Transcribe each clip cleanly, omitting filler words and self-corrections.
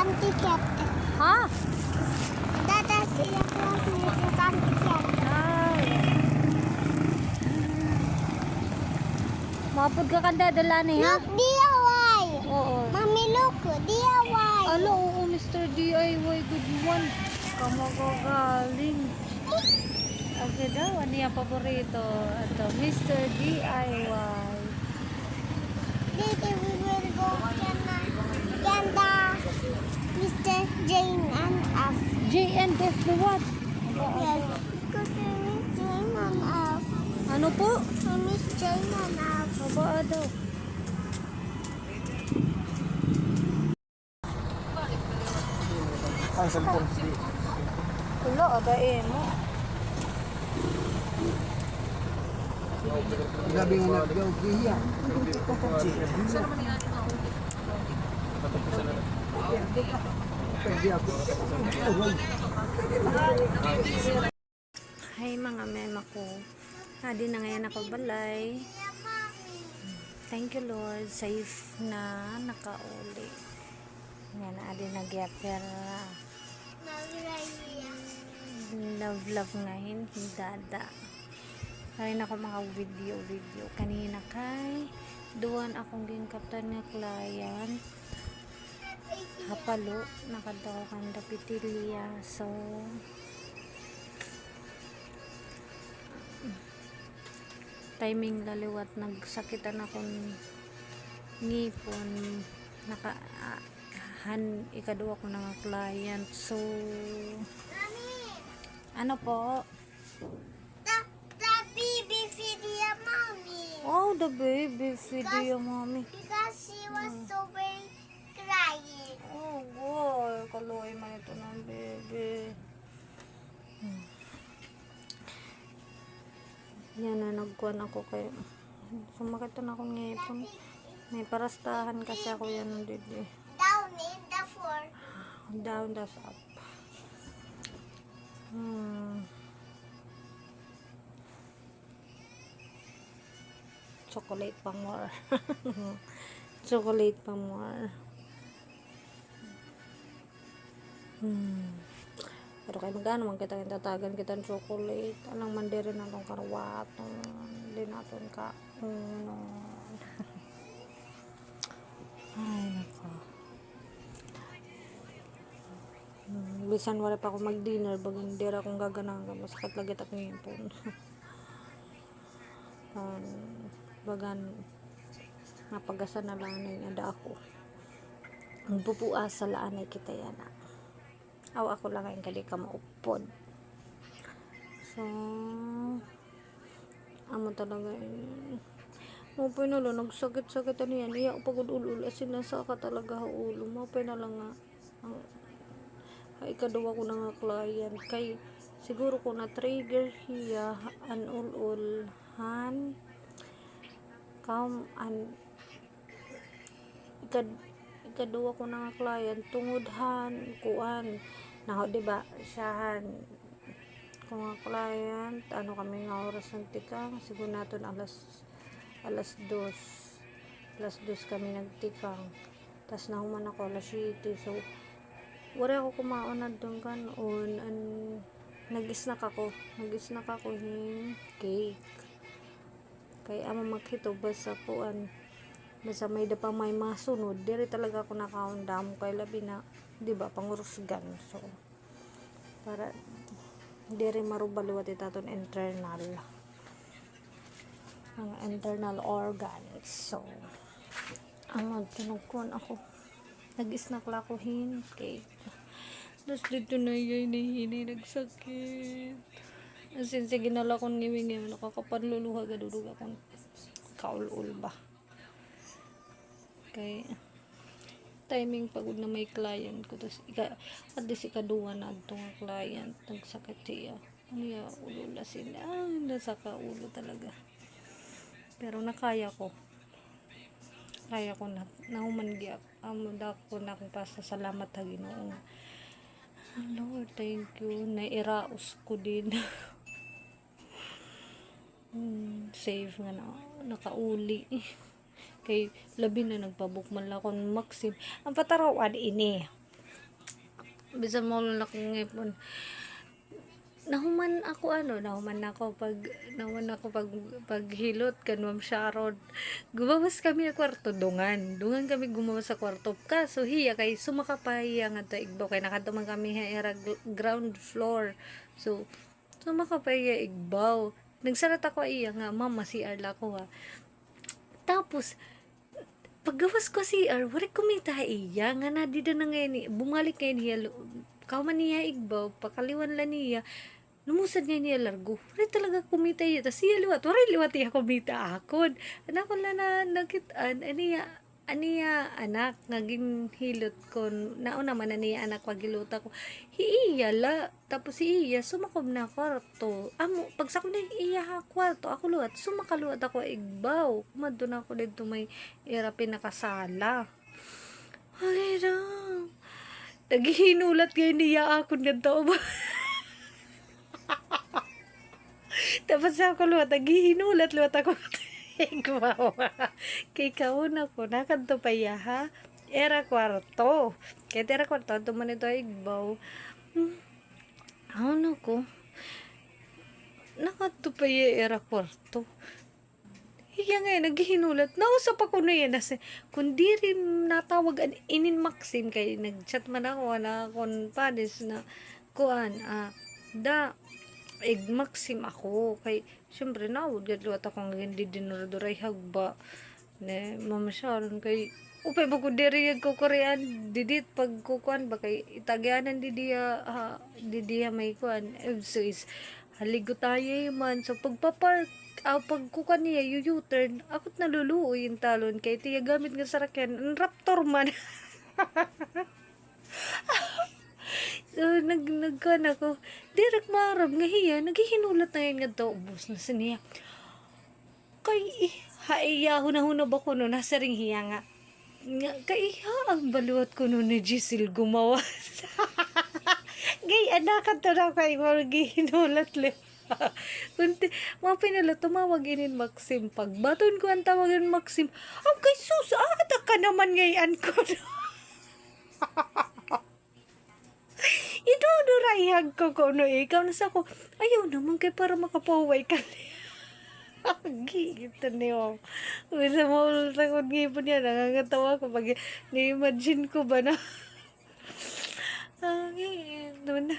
antiket. Ha? Dada sila classmates sa antiket. Ay. Mapod ka kanda dala ni ha? Look, DIY. Oo. Mami, look, DIY. Alo, oo, Mr. DIY, good one. Kamagagaling. Okay daw, ano yung paborito? Ito, Mr. DIY. Later we will go Canada, Mr. Jane and F. J and F, the what? Yes, because we miss Jane and F. Ano po? We miss Jane and F. Aba daw. Ang cellphone. Wala, adain mo. Gabi nga naggaw giya. Pwede ako. Hi mga mema ko. Hadi na ngayon ako balay. Thank you Lord. Safe na nakauli. Yan na adi nagyapera. Love ngayon. Hindada. Kain ako mga video. Kanina kay duwan akong gingkaptan nga client. Hapalo. Nakadaw kang dapitilya. So, timing laliwat nagsakitan akong ngipon ikaduwa ko na nga client. So, ano po? The baby video, mommy. Oh, the baby video, mommy. Because she was so very crying. Oh, boy. Kaloy man ito ng baby. Yan na, nagkuhan ako kay sumakit na akong ngipon. May parastahan kasi ako yan ng didi. Down in the floor. Down, that's up. Chocolate pa more. Chocolate pa more. Pero kay magano man kita tatagan kita ng chocolate. Alang man din na tong karwaton. Hindi natin ka. Ay, nako. Bisan wala pa ako mag-dinner. Bagang dira akong gaganang. Masakit lagi at ngipon. Bagan napagasa na lang na yung ada ako. Ang bubuas sa laanay kita yan. Aw ako lang ang kali ka maupod. So, amo talaga mapay na lang nagsakit-sakit ano yan. Iya pagod ulul asin nasa ka talaga ulo. Mapay na lang nga ay ikaduwa ko na nga client kay siguro ko na trigger hiya an ulul han kam an ikaduwa ko na nga client tungod-han kuan na diba siyahan kung nga client ano kami nga oras ng tikang siguro natin alas 2 kami nagtikang tas nahuman ako alas 7 so wala ako kumaon na doon kanon nag-snack ako yung cake kay ama maghito basta kuan basta may dapa may masunod diri talaga ako nakaundam kay labi na di ba pangurusgan so para diri marubaliwat itaton internal organs so ang magtunugkon ako nag-snack lang ako hin cake tapos dito na yun hini nagsakit asin sige nala akong ngiwing nakakapanluluha gadudug akong kaul-ul ba kay timing pagod na may client ko tapos at least ikaduwa na itong client nagsakit siya ano ya ulo lasin nasa ka ulo talaga pero nakaya ko na nahuman gyap da ko na akong pasasalamat ha Ginoo. Lord thank you nairaos ko din safe nga na nakauli kay labi na nagpabukman lang akong Maxim ang patarawan ini bisan mo na kong ngipon. Nahuman ako pag paghilot kan Ma'am Sharon. Gumawas kami sa kwarto dungan kami gumawas sa kwarto, kaso hiya kay sumakapaya nga ta igbaw kay nakatuman kami era ground floor, so sumakapaya igbaw. Nagsarat ako iya nga, mama si Arla ko ha. Tapos paggawas ko si wala kumita iya nga na di na ngayon bumalik ngayon hiya kauman niya igbaw pakaliwan la niya lumusad niya largo. Wala talaga kumita iya. Tas siya liwat. Wala liwat iya kumita akon. Anak ko na nakitaan. Aniya anak. Naging hilot ko. Nauna man niya anak pagilota ko. Iya la. Tapos iya sumakob na kwarto. Amo. Pagsak na iya ha kwarto. Ako luwat. Sumakaluwat ako igbaw. Kumado na ako dito may ira pinakasala. Ay na. Naghihinulat ngayon niya ako nga to. Tapos ako luwat, naghihinulat luwat ako. Ikaw, kay kauna ko, nakanto pa iya ha. Era kwarto. Kaya era kwarto, tuman ito ay igbaw. Ano ko? Nakanto pa iya era kwarto. Iya nga, naghihinulat. Nausap ako na yan. Kung di rin natawag inin Maxim, kay nag-chat man ako na kung panis na kuan, Maxim ako kay syempre nawod gadluwat akong hindi dinurduray hagba ne Mama Sharon kay upay ba ko diri ko Korean didit pag kukuan ba kay itagyanan didiya may kuan so is haligo tayo man so pagpapark pagkukan niya u-turn akot naluluoy yung talon kay tiya gamit nga sarakyan raptor man. So, nagkan ako. Direk marab nga hiya. Naghihinulat na yun nga daw. Ubus na siniya. Kay, haiyaho na hunab ako no. Nasa ring hiya nga. Kay, ang baluat ko no ni Giselle gumawas. Gay, anakan to na kay maghihinulat le. Kunti, mga pinala, tumawag inin Maxim. Pagbaton ko ang tawagan Maxim. Ang kay sus, ata ka naman ngayon ko no. Idudurayag ko no ikaw na sa ko ayaw naman kay para makapaway ka gigit niyo bisa mo takot ngipon yan nakakatawa ko pag ni-imagine ko ba na doon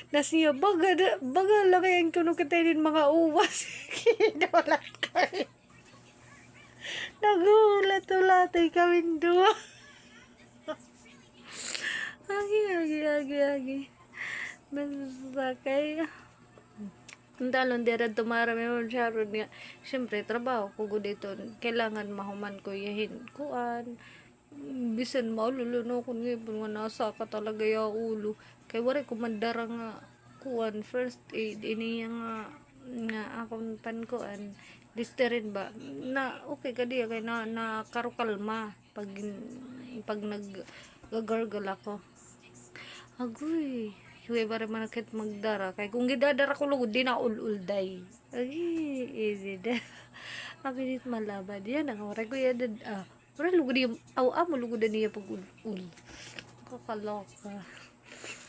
nasiya baga lakayan ko nung katayin mga uwas kinulat kami nagulat-ulatay kami dua. Agi. Basta kay ang talon dira tumara may Ma'am Sharon nga. Siyempre, trabaho ko dito. Kailangan mahuman ko yahin kuan. Bisan maululuno ko nga nasa ka talaga ya ulo. Kay wari ko mandara nga kuan first aid ini nga akong pankuan listerin ba na okay ka diya kay na karukalma pag nag-gargle ako. Agoy, huwag ba rin manakit magdara. Kaya kung gidadara ko lugod, di na ulday. Ay, easy da. Abinit malabad. Yan, ang oray ko yan. Oray lugod yung, mo lugod na niya pag ul. Kakaloka.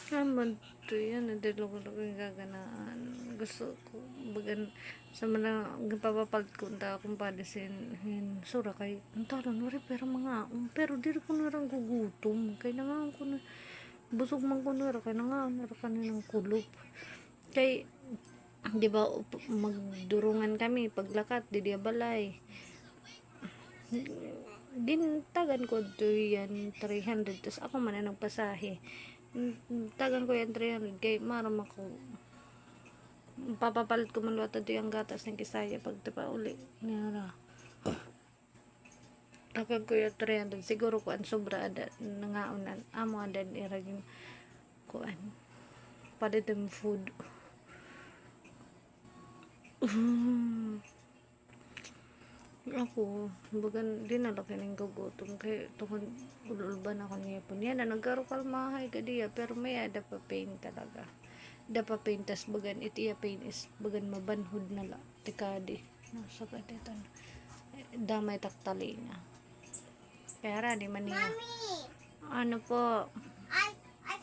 Naman to yan, hindi lugod yung gaganaan. Gusto ko, bagan, sa mga papapalit ko, kung padisin, sura kay, ang taran, oray, pero di ko narang gugutom. Kaya nga ko na, busog man ko nara kay nga kaninang kulop kay di ba magdurungan kami paglakat di dia balay gintagan ko to yan 300 tas ako man na nagpasahe tagan ko yan 300 kay maram ako papapalit ko man luwat ito yung gatas ng Kisaya pag tipa uli nara Nakag ko yung 300. Siguro ko ang sobra ada nangaunan. Amo adan iragin ko an. Paditong food. Ako, bagan din na laki ng gugutom. Kaya tukon ululban ako niya po. Yan na nagkaro kalmahay ka diya. Pero may ada pa pain talaga. Da pa pain tas bagan itiya pain is bagan mabanhod na la. Tikadi. Nasa kaditan. Damay taktali na. Pera di man niya. Mommy, Ano po? I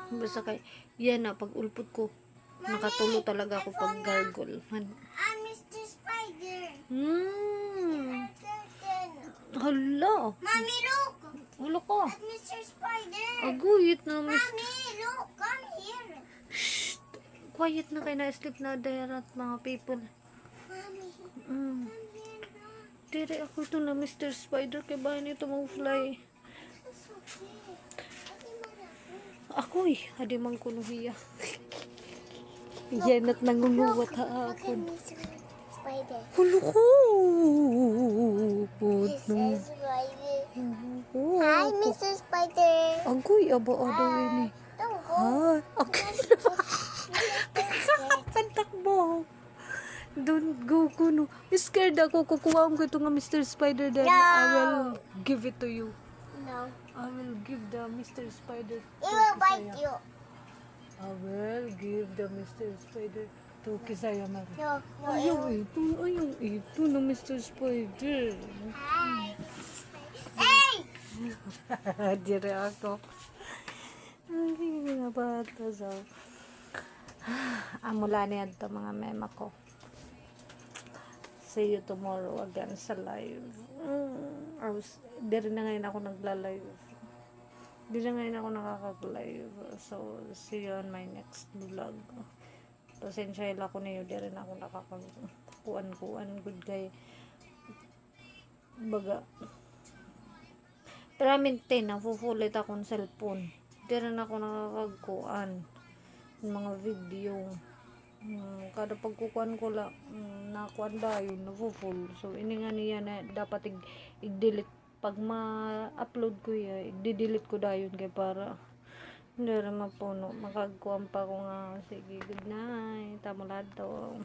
Basta kay, yan na, pag ulpot ko, nakatulo talaga ako pag gargle. I'm Mr. Spider. Curtain. Hala. Mommy, look. Ulo ko. At Mr. Spider. Aguyit na, miss. Mommy, look. Come here. Quiet na kayo na sleep na darat mga people. Mommy, Mm. come here. Look. Dire ako ito na Mr. Spider kay ba nito mag-fly. It's okay. Ate, mga. Ako'y, hadi man ko nuhiya. Yan at nangunguwat Look at haapon. Mr. Spider. Hulo ko. Mr. Spider. Hi, Mr. Spider. Agoy, aba-aba ini. Don't go. Ha? Okay. Pantakbo. Don't go kuno. Scared ako. Kukuha ko ito nga Mr. Spider then I will give it to you. No. I will give the Mr. Spider It will bite you. I will give the Mr. Spider to Kisaya Mari. No, no, it Ayaw will. ito na Mr. Spider. Hi. Hey! Dire ako. Ay, mga bata sa. Amula niya ito mga mema ko. See you tomorrow again sa live. Dire na ngayon ako nagla-live. Di na ngayon ako nakakag-live. So, see you on my next vlog. Pasensya ko na yun. Di rin ako nakakakuan-kuan. Good guy. Baga. Pero maintain, nafufulit akong cellphone. Di rin ako nakakagkuan. Mga video. Kada pagkukuan ko lang, nakuan dayon, nafufull. So, ini nga niya na dapat i-delete. Pag ma-upload ko yan, i-delete ko dayon kaya para hindi rin mapuno. Makagkuhan pa ko nga. Sige, good night. Tamo lahat to.